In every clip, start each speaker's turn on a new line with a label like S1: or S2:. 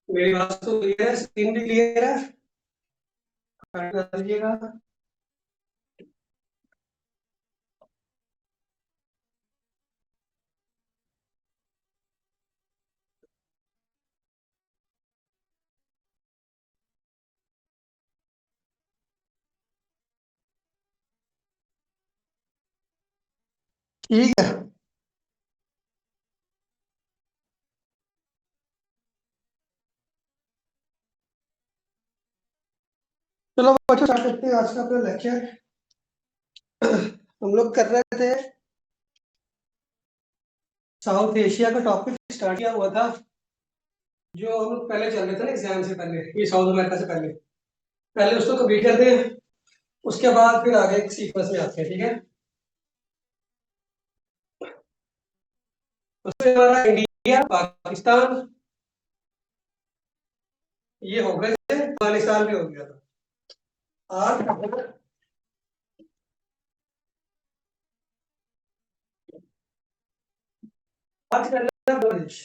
S1: मेरी बात तो क्लियर है, स्क्रीन भी क्लियर है। बता दीजिएगा। ठीक है, चलो बच्चों स्टार्ट करते हैं आज का अपना लेक्चर। हम लोग कर रहे थे साउथ एशिया का टॉपिक स्टार्ट किया हुआ था, जो हम लोग पहले चल रहे थे ना एग्जाम से पहले, ये साउथ अमेरिका से पहले। पहले उसको कंप्लीट करते हैं, उसके बाद फिर आगे सीक्वेंस में आते हैं, ठीक है। उसमें हमारा इंडिया, पाकिस्तान, ये हो गए थे, अफगानिस्तान भी हो गया था। आज आज कर रहे हैं बांग्लादेश।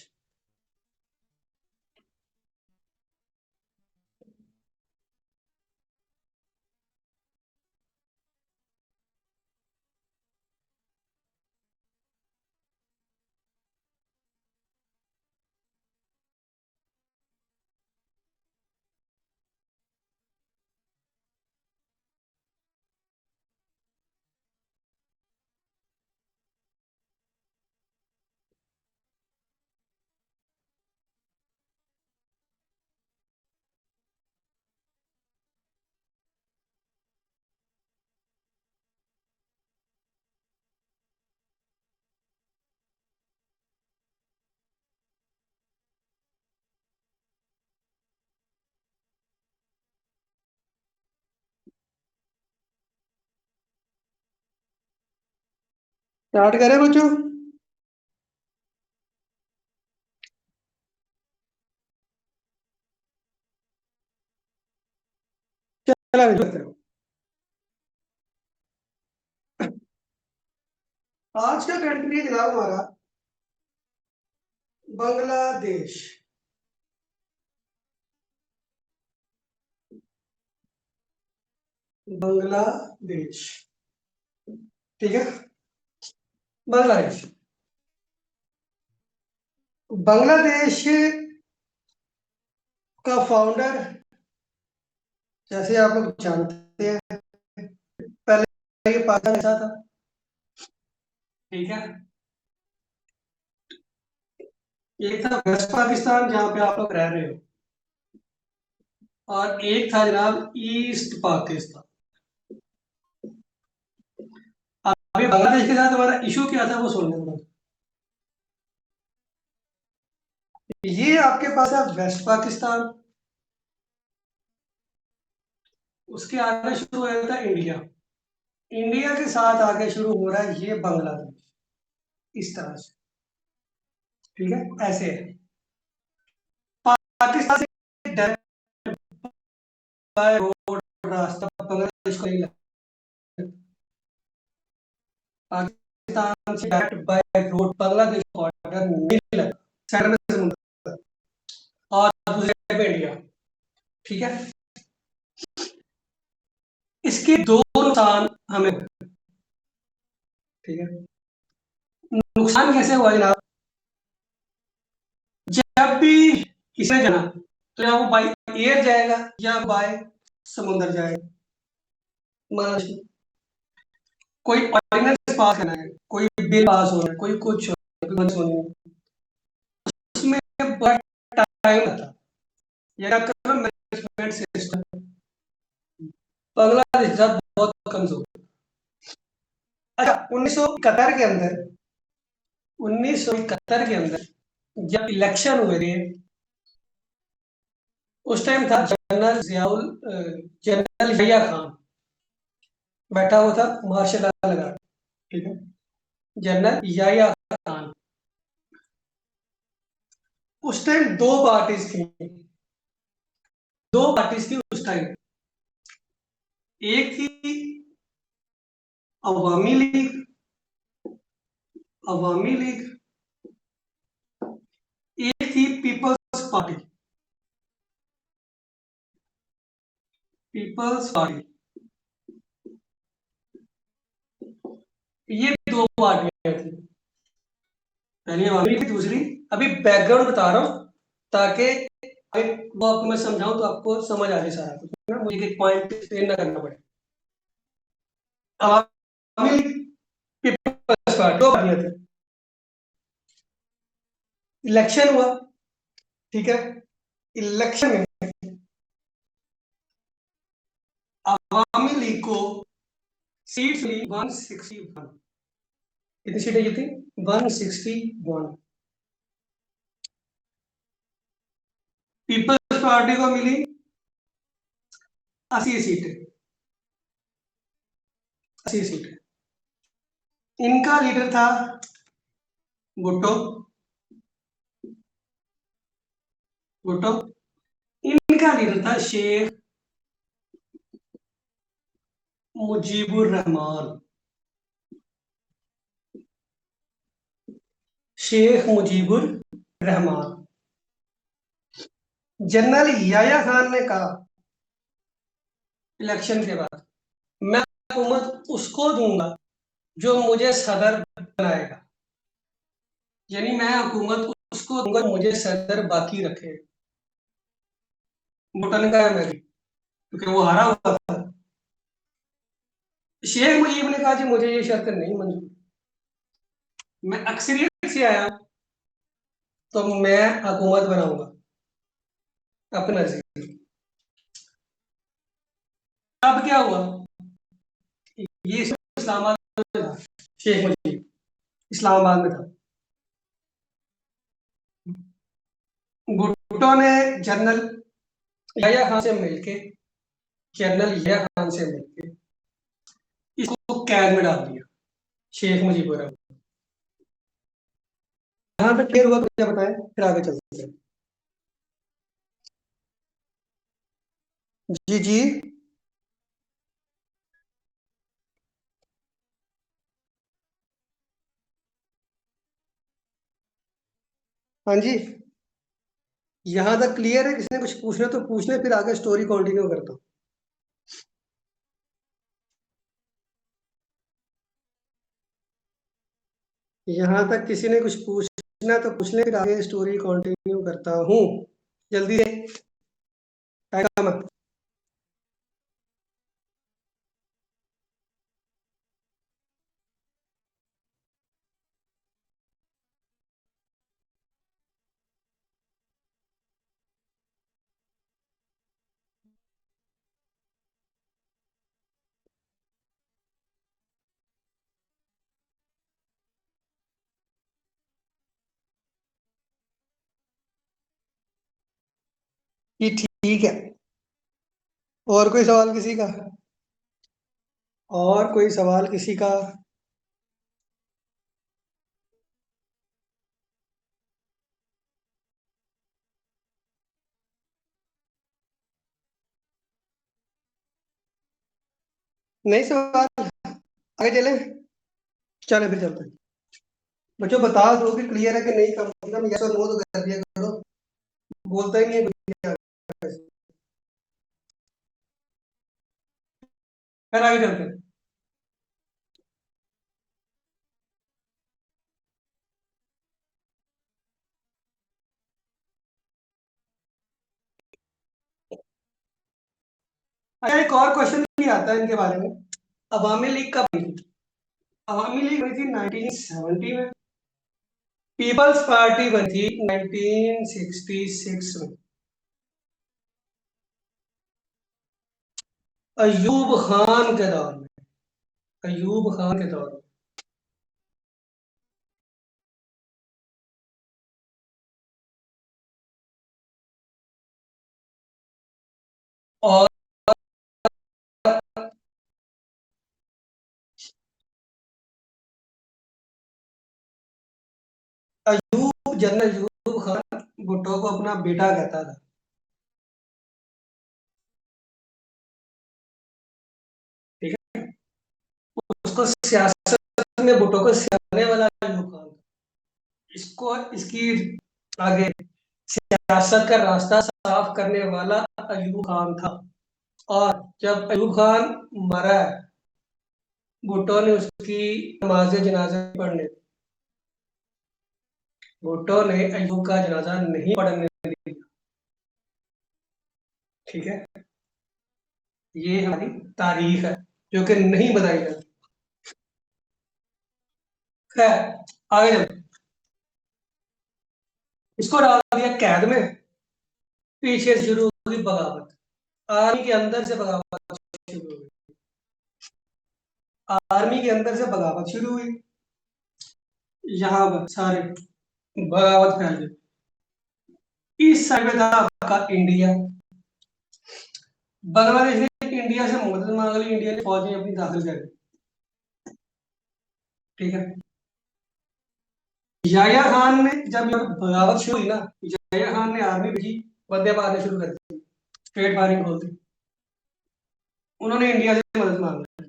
S1: स्टार्ट करें बच्चों। चला आज का कंट्री है जनाब हमारा बांग्लादेश। बांग्लादेश, ठीक है। बांग्लादेश, बांग्लादेश का फाउंडर, जैसे आप लोग जानते हैं, पहले ये पाकिस्तान ऐसा था, ठीक है। एक था वेस्ट पाकिस्तान जहां पे आप लोग रह रहे हो, और एक था जनाब ईस्ट पाकिस्तान। अभी बांग्लादेश के साथ हमारा इशू क्या था वो सुनने में। ये आपके पास है वेस्ट पाकिस्तान, उसके आगे शुरू हो जाता है इंडिया, इंडिया के साथ आगे शुरू हो रहा है ये बांग्लादेश, इस तरह से, ठीक है। ऐसे है पाकिस्तान से डायरेक्ट बाय रोड रास्ता बांग्लादेश को नहीं लगता। पाकिस्तान से direct by road Bangladesh border नहीं लगता, सेंटर में समुद्र और दूसरे पे इंडिया, ठीक है। इसके दो नुकसान हमें, ठीक है। नुकसान कैसे हुआ जनाब, जब भी किसी ने जाना तो या वो बाई एयर जाएगा या बाय समुद्र जाएगा। मान लीजिए कोई ऑर्डिनेंस पास करना है, कोई बिल पास हो रहा है, कोई कुछ हो रहा है, कोई कुछ होनी है, उसमें बड़ा टाइम लगता है। या मैनेजमेंट सिस्टम बांग्लादेश के साथ बहुत कमजोर। अच्छा, 1971 के अंदर, 1971 के अंदर जब इलेक्शन हुए थे, उस टाइम था जनरल जियाउल, जनरल यहिया खान बैठा हुआ था, मार्शल लॉ लगा, ठीक है। जनरल यहिया खान, उस टाइम दो पार्टीज थी, दो पार्टीज थी उस टाइम। एक थी अवामी लीग, अवामी लीग, एक थी पीपल्स पार्टी, पीपल्स पार्टी, ये दो पार्टियां थी, पहली अवामी लीग, दूसरी, अभी बैकग्राउंड बता रहा हूं ताकि वो आपको मैं समझाऊं तो आपको समझ आ जाए सारा कुछ ना, मुझे एक पॉइंट एक्सप्लेन ना करना पड़े। अवामी लीग, पीपल्स पार्टी, दो पार्टियां थी, इलेक्शन हुआ, ठीक है, इलेक्शन में अवामी लीग को सीट्स मिली 161, कितनी सीटें जीती? 161। पीपल्स पार्टी को मिली 80 सीटें, 80 सीटें। इनका लीडर था भुट्टो, भुट्टो, इनका लीडर था शेख मुजीबुर रहमान, शेख मुजीबुर रहमान। जनरल याया खान ने कहा इलेक्शन के बाद, मैं हुकूमत उसको दूंगा जो मुझे सदर बनाएगा, यानी मैं हुकूमत उसको दूंगा मुझे सदर बाकी रखे। भुट्टो ने कहा मैं भी, क्योंकि वो हारा हुआ था। शेख मुजीब ने कहा जी मुझे ये शर्त नहीं मंजूर, मैं अक्सरियत से आया तो मैं हुकूमत बनाऊंगा अपने नजरिए। अब क्या हुआ, ये इस्लामाबाद में था, शेख मुजीब इस्लामाबाद में था। भुट्टो ने जनरल याया खान से मिलके, जनरल याया खान से मिलके इसको कैद में डाल दिया, शेख मुजीबुर रहमान। यहाँ तक क्लियर हुआ तो क्या बताएं, फिर आगे चलते हैं। जी जी, हाँ जी, यहाँ तक क्लियर है? किसी ने कुछ पूछना तो पूछ ले, फिर आगे स्टोरी कंटिन्यू करता हूँ। यहाँ तक किसी ने कुछ पूछना तो पूछ ले, फिर आगे स्टोरी कंटिन्यू करता हूँ, जल्दी से, टाइम है। ये ठीक है, और कोई सवाल किसी का? और कोई सवाल किसी का? नहीं सवाल, आगे चले, चले फिर चलते हैं। बच्चों बता दो कि क्लियर है कि नहीं, कम से कम यस और नो तो कर दिया करो, बोलता ही नहीं है कुछ। फिर आगे चलते हैं। अच्छा, एक और क्वेश्चन भी आता है इनके बारे में, अवामी लीग कब बनी थी? अवामी लीग बनी थी 1970 में, पीपल्स पार्टी बनी थी 1966 में, अयूब खान के दौर में, अयूब खान के दौर में। और जनरल अयूब खान भुट्टो को अपना बेटा कहता था, ठीक है, उसको सियासत में भुट्टो को सिखाने वाला अयूब खान था। इसको इसकी आगे सियासत का रास्ता साफ करने वाला अयूब खान था। और जब अयूब खान मरा है, भुट्टो ने उसकी नमाज जनाजा पढ़ने, भुट्टो ने अयूब का जनाजा नहीं पढ़ने दिया। ठीक है, ये हमारी तारीख है जो कि नहीं बताई जाती। खैर, आगे चलते। इसको डाल दिया कैद में, पीछे से शुरू हुई बगावत, आर्मी के अंदर से बगावत शुरू हुई, आर्मी के अंदर से बगावत शुरू हुई, यहाँ पर सारे बगावत फैल गई। इस साइड में था आपका इंडिया, बांग्लादेश ने इंडिया से मदद मांग ली, इंडिया ने फौज में अपनी दाखिल कर दी। ठीक है, याया खान ने जब ये बगावत शुरू हुई ना, याया खान ने आर्मी भेजी, बंदे मारने शुरू कर दी, स्ट्रेट फायरिंग खोल दी। उन्होंने इंडिया से मदद मांगी,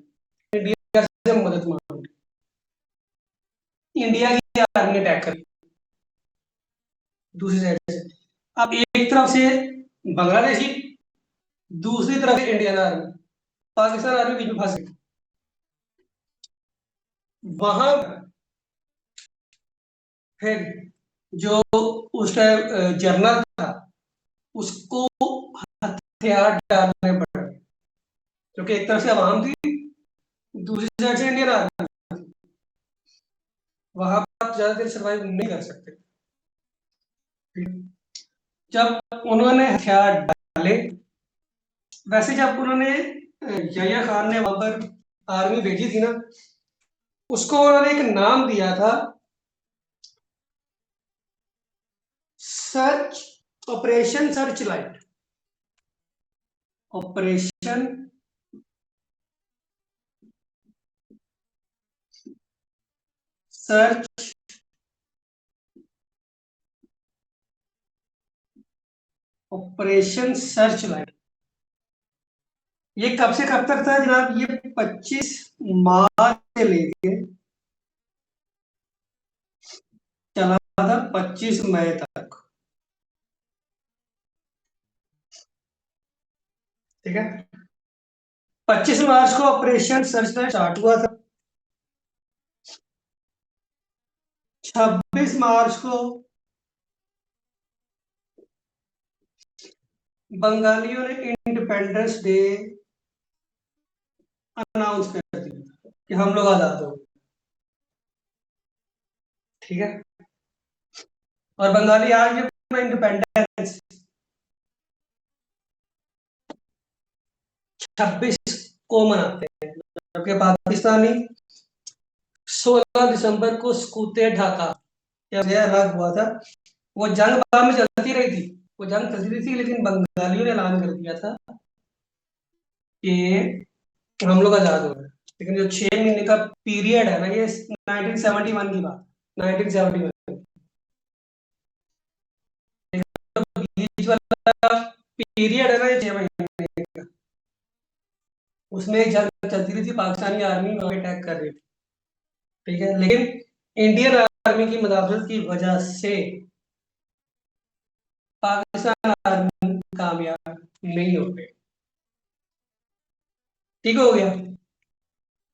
S1: इंडिया से मदद मांगी, इंडिया की आर्मी ने अटैक कर, दूसरी साइड से। अब एक तरफ से बांग्लादेशी, दूसरी तरफ से इंडियन आर्मी, पाकिस्तान आर्मी बीच में फंस गई। वहां फिर जो उस टाइम जनरल था, उसको हथियार डालने पड़े, क्योंकि एक तरफ से आवाम थी, दूसरी साइड से इंडियन आर्मी, वहां पर आप ज्यादा देर सर्वाइव नहीं कर सकते। जब उन्होंने हथियार डाले, वैसे जब उन्होंने यहिया खान ने वहां पर आर्मी भेजी थी ना, उसको उन्होंने एक नाम दिया था, search, operation search light, operation search, operation search light. ये कब से कब तक था जनाब? ये 25 मार्च से लेके चला था 25 मई तक। ठीक है, 25 मार्च को ऑपरेशन सर्च लाइट स्टार्ट हुआ था, 26 मार्च को बंगालियों ने इंडिपेंडेंस डे अनाउंस कर दिया कि हम लोग आजाद हो गए। ठीक है, और बंगाली आज भी अपना इंडिपेंडेंस 26 को मनाते हैं, जबकि पाकिस्तानी 16 दिसंबर को स्कूते ढाका, जब यह अलग हुआ था, वो जंग बाद में चलती रही थी, वो जंग चलती रही थी, लेकिन बंगालियों ने ऐलान कर दिया था कि हम लोग आजाद हो गए। लेकिन जो 6 महीने का पीरियड है ना, ये 1971 की बात, 1971 बीच वाला पीरियड है ना, ये 6 महीने का, उसमें जंग चलती रही थी, पाकिस्तानी आर्मी वहां पे अटैक कर रही थी। ठीक है, लेकिन इंडियन आर्मी की मदद की वजह से पाकिस्तान आर्मी कामयाब नहीं हो गई। ठीक हो गया,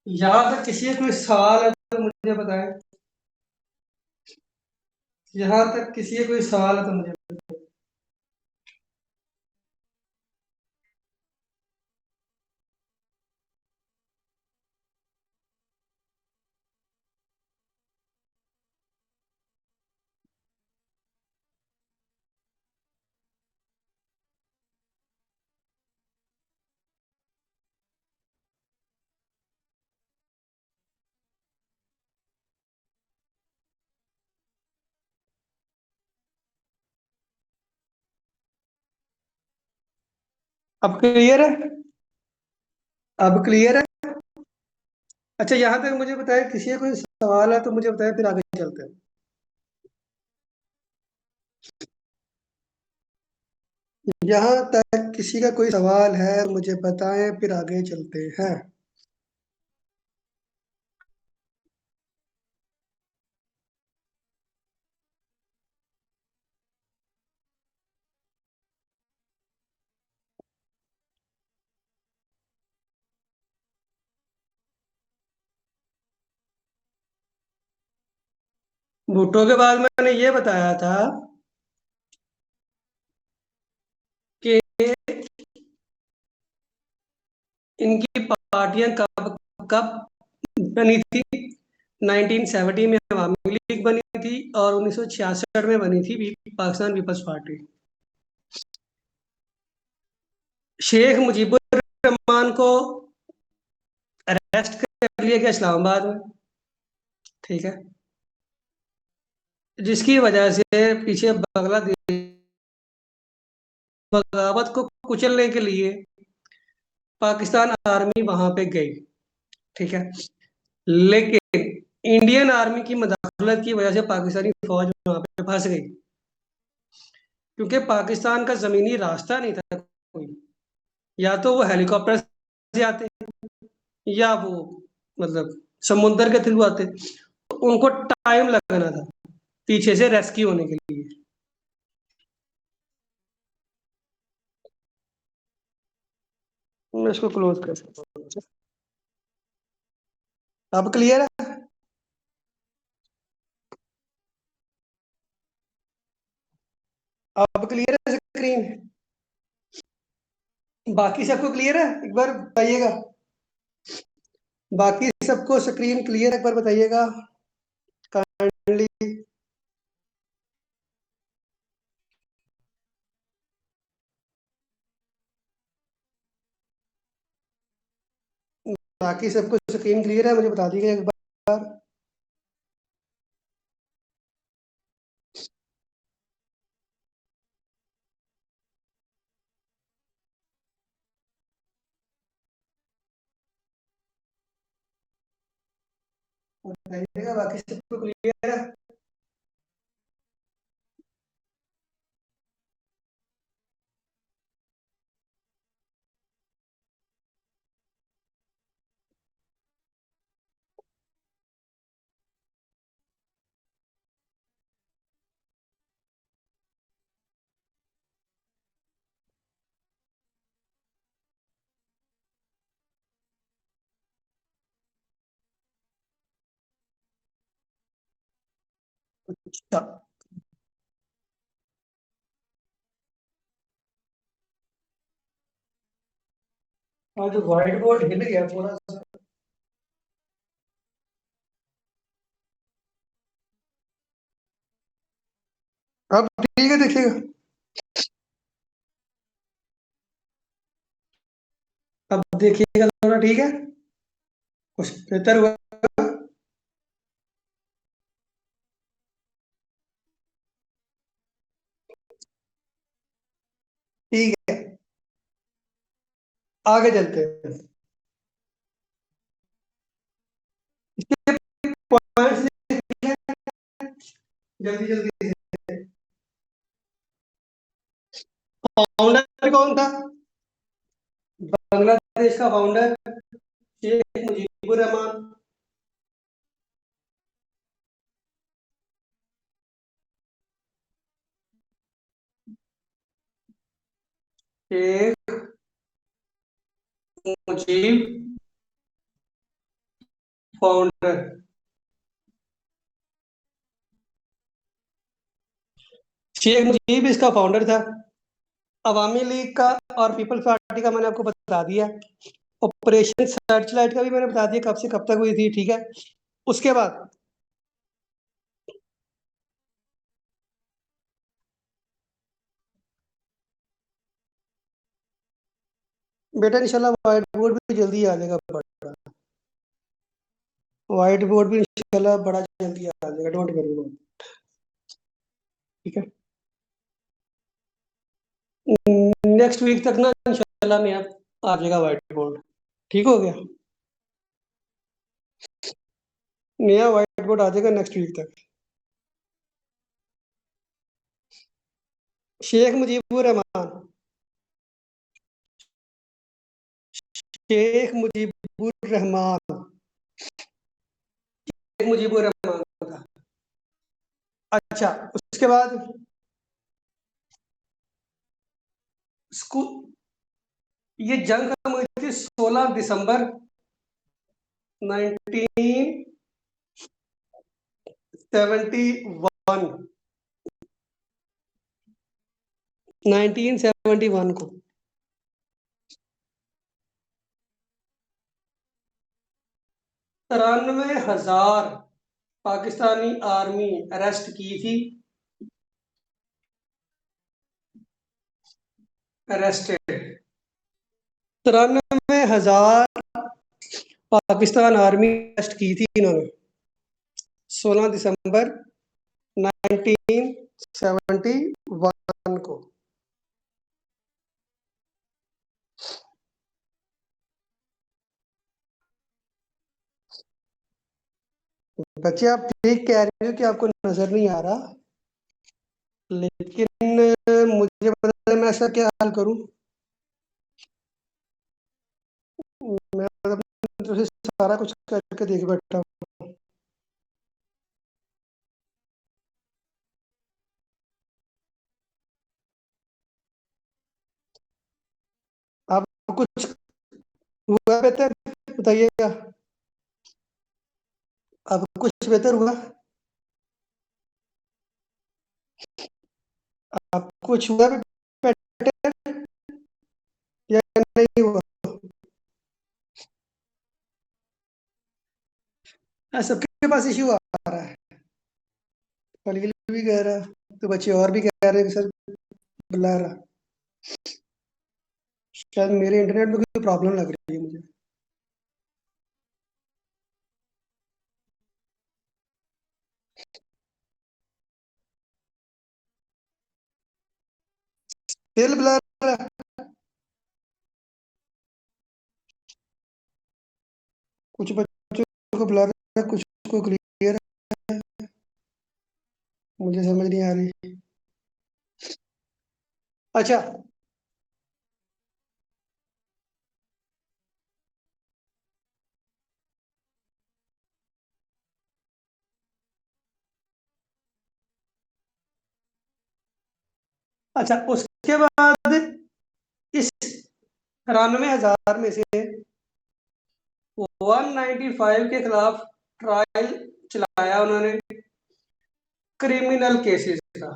S1: यहाँ तक किसी का कोई सवाल है तो मुझे बताएं, यहाँ तक किसी का कोई सवाल है तो मुझे बताएं। अब क्लियर है? अब क्लियर है? अच्छा, यहाँ तक मुझे बताएं, किसी का कोई सवाल है तो मुझे बताएं, फिर आगे चलते हैं। यहाँ तक किसी का कोई सवाल है तो मुझे बताएं, फिर आगे चलते हैं। भुट्टो के बाद मैंने ये बताया था कि इनकी पार्टियां कब कब बनी थी। 1970 में अवामी लीग बनी थी और 1966 में बनी थी पाकिस्तान पीपल्स पार्टी। शेख मुजीबुर रहमान को अरेस्ट कर लिया गया इस्लामाबाद में, ठीक है, जिसकी वजह से पीछे बांग्लादेश बगावत को कुचलने के लिए पाकिस्तान आर्मी वहां पे गई, ठीक है। लेकिन इंडियन आर्मी की मदाखलत की वजह से पाकिस्तानी फौज वहां पे फंस गई, क्योंकि पाकिस्तान का जमीनी रास्ता नहीं था कोई। या तो वो हेलीकॉप्टर से आते या वो मतलब समुद्र के थ्रू आते, तो उनको टाइम लगना था पीछे से रेस्क्यू होने के लिए। मैं इसको क्लोज कर सकता हूँ। अब क्लियर है? अब क्लियर है स्क्रीन? बाकी सबको क्लियर है, एक बार बताइएगा। बाकी सबको स्क्रीन क्लियर है, एक बार बताइएगा काइंडली। बाकी सबको स्क्रीन क्लियर है, मुझे बता दीजिएगा एक बार। बताइएगा बाकी सबको क्लियर है। अच्छा, हाँ जो व्हाइट बोर्ड हिल गया थोड़ा सा। अब ठीक है, देखिएगा। अब देखिएगा थोड़ा, ठीक है, कुछ बेहतर हुआ। ठीक है, आगे चलते हैं। इसके पॉइंट्स जल्दी जल्दी से। फाउंडर कौन था? बांग्लादेश का फाउंडर शेख मुजीबुर रहमान। शेख मुजीब फाउंडर। शेख मुजीब इसका फाउंडर था। अवामी लीग का और पीपल्स पार्टी का मैंने आपको बता दिया। ऑपरेशन सर्च लाइट का भी मैंने बता दिया कब से कब तक हुई थी, ठीक है। उसके बाद बेटा इंशाल्लाह व्हाइट बोर्ड भी जल्दी आ जाएगा बड़ा। व्हाइट बोर्ड भी इंशाल्लाह बड़ा जल्दी आ जाएगा, डोंट वरी। ठीक है, नेक्स्ट वीक तक ना इंशाल्लाह मैं आ जाएगा व्हाइट बोर्ड। ठीक हो गया, नया व्हाइट बोर्ड आ जाएगा नेक्स्ट वीक तक। शेख मुजीबुर रहमान। शेख मुजीबुर रहमान। शेख मुजीबुर रहमान था। अच्छा, उसके बाद स्कूल, ये जंग खत्म हुई थी 16 दिसंबर 19 71, 1971 को 93,000 पाकिस्तानी आर्मी अरेस्ट की थी। अरेस्टेड 93,000 पाकिस्तान आर्मी अरेस्ट की थी इन्होंने 16 दिसंबर 1971 को। बच्चे आप ठीक कह रहे हो कि आपको नजर नहीं आ रहा, लेकिन मुझे पता है मैं ऐसा क्या हाल करूं। मैं अपनी तरफ से सारा कुछ करके देख बैठा हूं। आप कुछ हुआ बेहतर बताइएगा। अब कुछ बेहतर हुआ। अब कुछ हुआ बेहतर या नहीं हुआ। हाँ, सबके पास इश्यू आ रहा है। खलील भी कह रहा है तो बच्चे और भी कह रहे हैं कि सर बुला रहा। शायद मेरे इंटरनेट में कोई प्रॉब्लम लग रही है मुझे। दिल बुला रहा है। कुछ बच्चों को बुला रहा है, कुछ को क्लियर है। मुझे समझ नहीं आ रही। अच्छा। अच्छा, उसके बाद इस 93,000 में से 195 के खिलाफ ट्रायल चलाया उन्होंने क्रिमिनल केसेस का।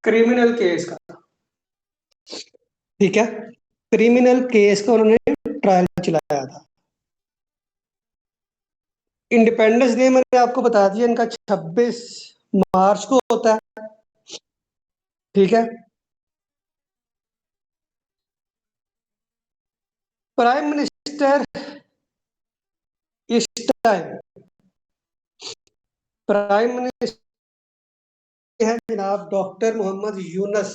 S1: क्रिमिनल केस का, ठीक है। क्रिमिनल केस का उन्होंने ट्रायल चलाया था। इंडिपेंडेंस डे मैंने आपको बता दिया इनका 26 मार्च को होता है, ठीक है। प्राइम मिनिस्टर इस टाइम प्राइम मिनिस्टर है जनाब डॉक्टर मोहम्मद यूनस।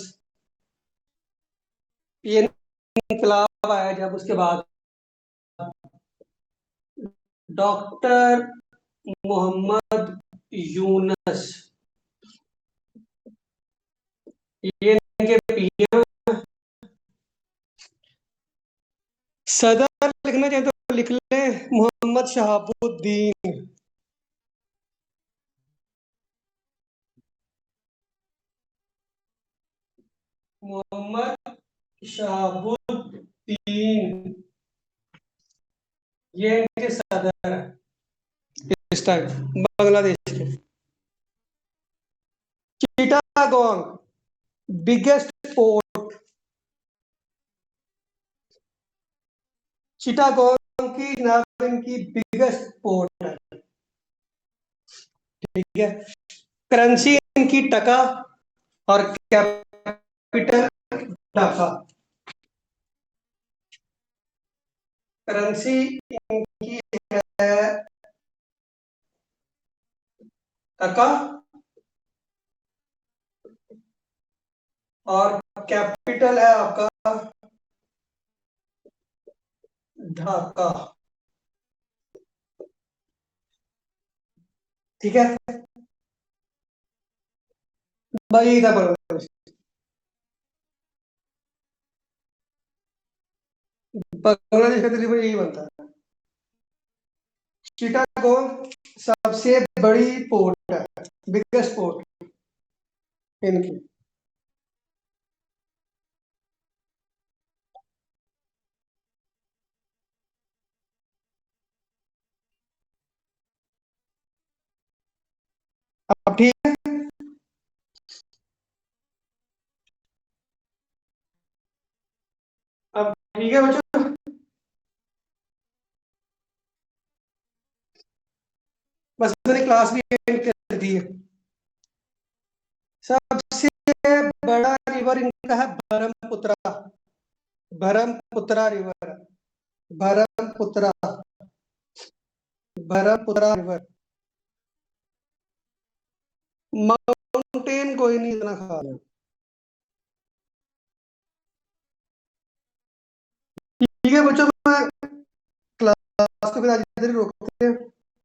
S1: ये इंकलाब आया जब उसके बाद डॉक्टर मोहम्मद यूनस, ये इनके पीएम। सदर लिखना चाहे तो लिख लें मोहम्मद शहाबुद्दीन। मोहम्मद शहाबुद्दीन, ये इनके सदर है इस टाइम बांग्लादेश के। Chittagong biggest port. चिटागोंग की जनाब इनकी बिगेस्ट पोर्ट है, ठीक है। करेंसी इनकी टका और कैपिटल ढाका। करेंसी इनकी है टका और कैपिटल है आपका ढाका, ठीक है भाई। इधर पढ़ो, बांग्लादेश का तकरीबन यही बनता है। चिटागोंग सबसे बड़ी पोर्ट है, बिगेस्ट पोर्ट इनकी। ठीक है बच्चों, बस मैंने क्लास भी एंड कर दी है। सबसे बड़ा रिवर इनका है Brahmaputra, Brahmaputra river, Brahmaputra, Brahmaputra river. Mountain कोई नहीं इतना खास है। ठीक है बच्चों, मैं क्लास को फिर आज इधर ही रोकते हैं।